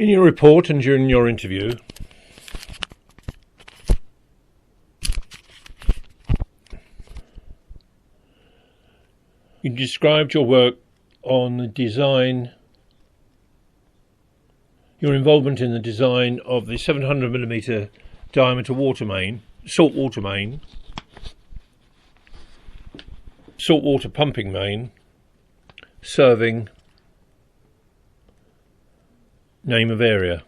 In your report and during your interview, you described your work on the design, your involvement in the design of the 700mm diameter water main, saltwater pumping main, serving name of area.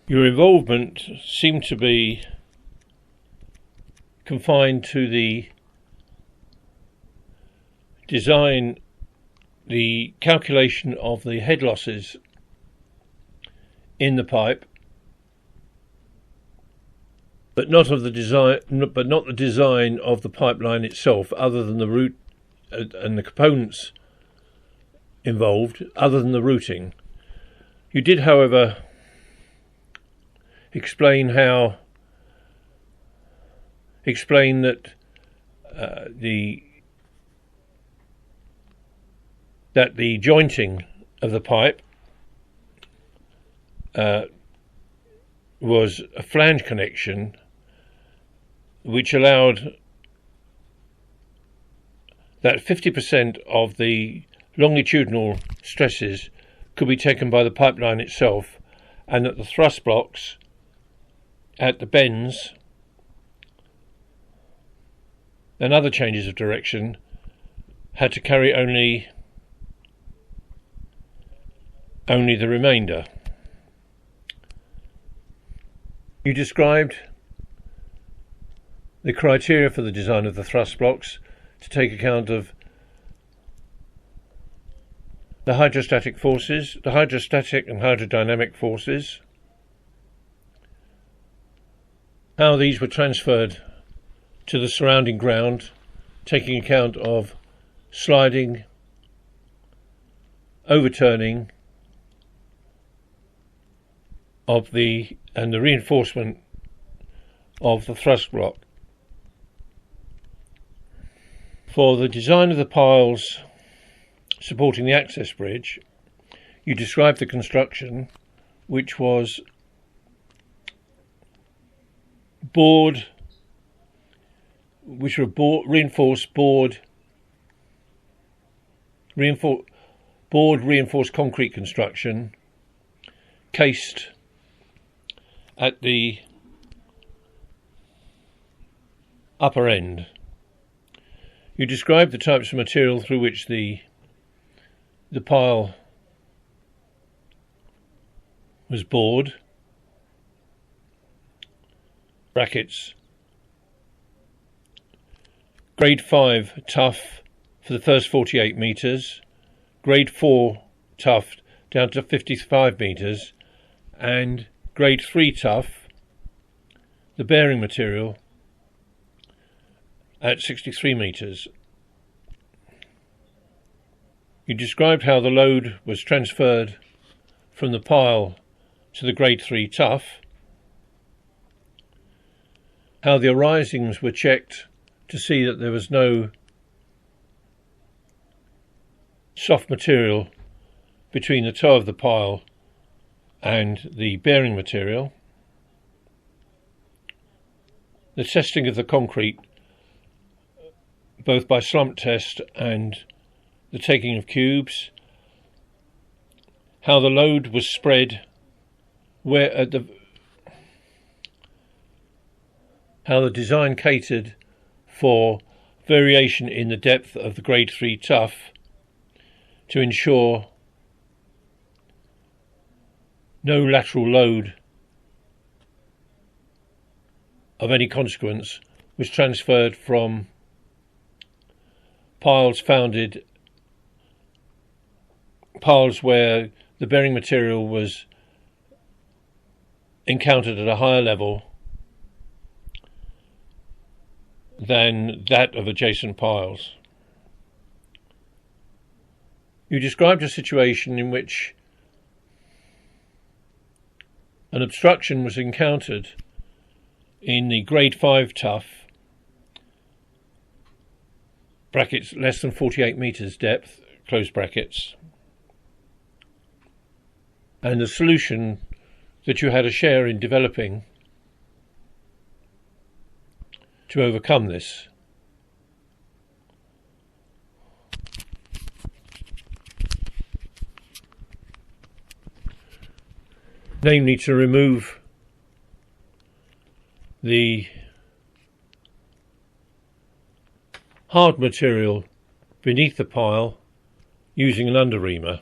Your involvement seemed to be confined to the design, the calculation of the head losses in the pipe, but not of the design, but not the design of the pipeline itself, other than the route and the components involved, other than the routing. You did, however, explain that the jointing of the pipe was a flange connection, which allowed that 50% of the longitudinal stresses could be taken by the pipeline itself, and that the thrust blocks at the bends and other changes of direction had to carry only the remainder. You described the criteria for the design of the thrust blocks to take account of the hydrostatic forces, the hydrostatic and hydrodynamic forces, how these were transferred to the surrounding ground, taking account of sliding, overturning and the reinforcement of the thrust block. For the design of the piles supporting the access bridge, you described the construction, which was reinforced concrete construction, cased at the upper end. You described the types of material through which the pile was bored, brackets, grade 5 tough for the first 48 metres, grade 4 tough down to 55 metres, and grade 3 tough, the bearing material, at 63 metres. You described how the load was transferred from the pile to the grade 3 tough, how the arisings were checked to see that there was no soft material between the toe of the pile and the bearing material, the testing of the concrete both by slump test and the taking of cubes, how the load was spread, how the design catered for variation in the depth of the grade 3 tough to ensure no lateral load of any consequence was transferred from piles where the bearing material was encountered at a higher level than that of adjacent piles. You described a situation in which an obstruction was encountered in the grade 5 tough, brackets less than 48 metres depth, close brackets, and the solution that you had a share in developing to overcome this. Namely, to remove the hard material beneath the pile using an underreamer.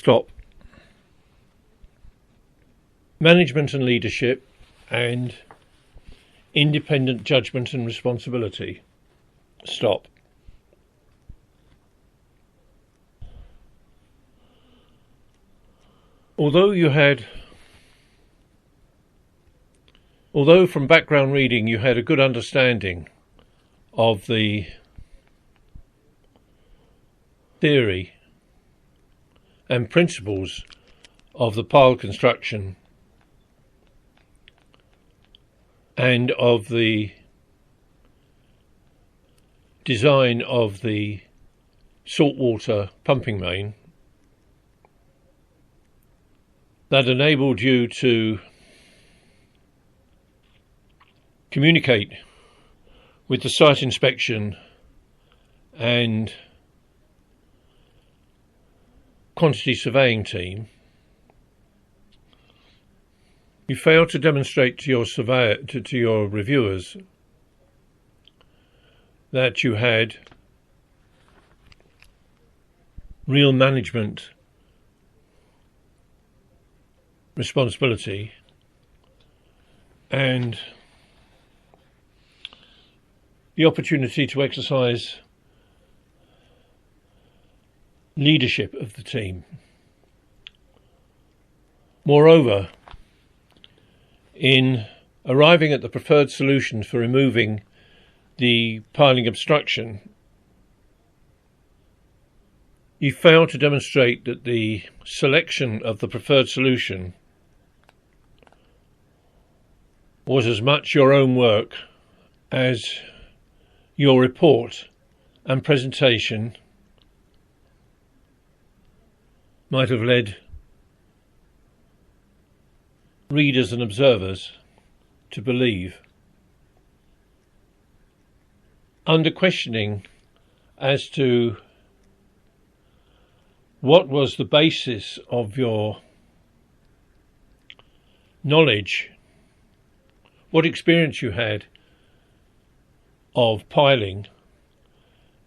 Stop. Management and leadership and independent judgment and responsibility. Stop. Although from background reading you had a good understanding of the theory and principles of the pile construction and of the design of the saltwater pumping main, that enabled you to communicate with the site inspection and quantity surveying team, you failed to demonstrate to your surveyor, to your reviewers, that you had real management responsibility and the opportunity to exercise leadership of the team. Moreover, in arriving at the preferred solution for removing the piling obstruction, you failed to demonstrate that the selection of the preferred solution was as much your own work as your report and presentation might have led readers and observers to believe. Under questioning as to what was the basis of your knowledge, what experience you had of piling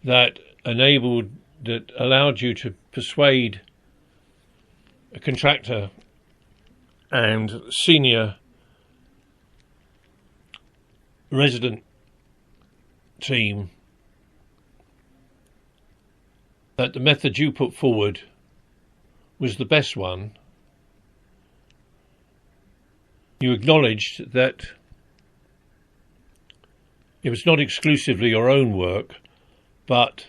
that allowed you to persuade a contractor and senior resident team that the method you put forward was the best one. You acknowledged that it was not exclusively your own work, but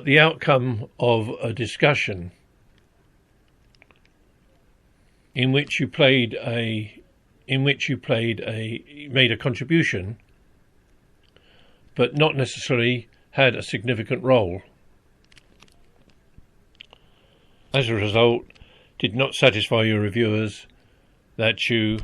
the outcome of a discussion in which you made a contribution, but not necessarily had a significant role. As a result, did not satisfy your reviewers that you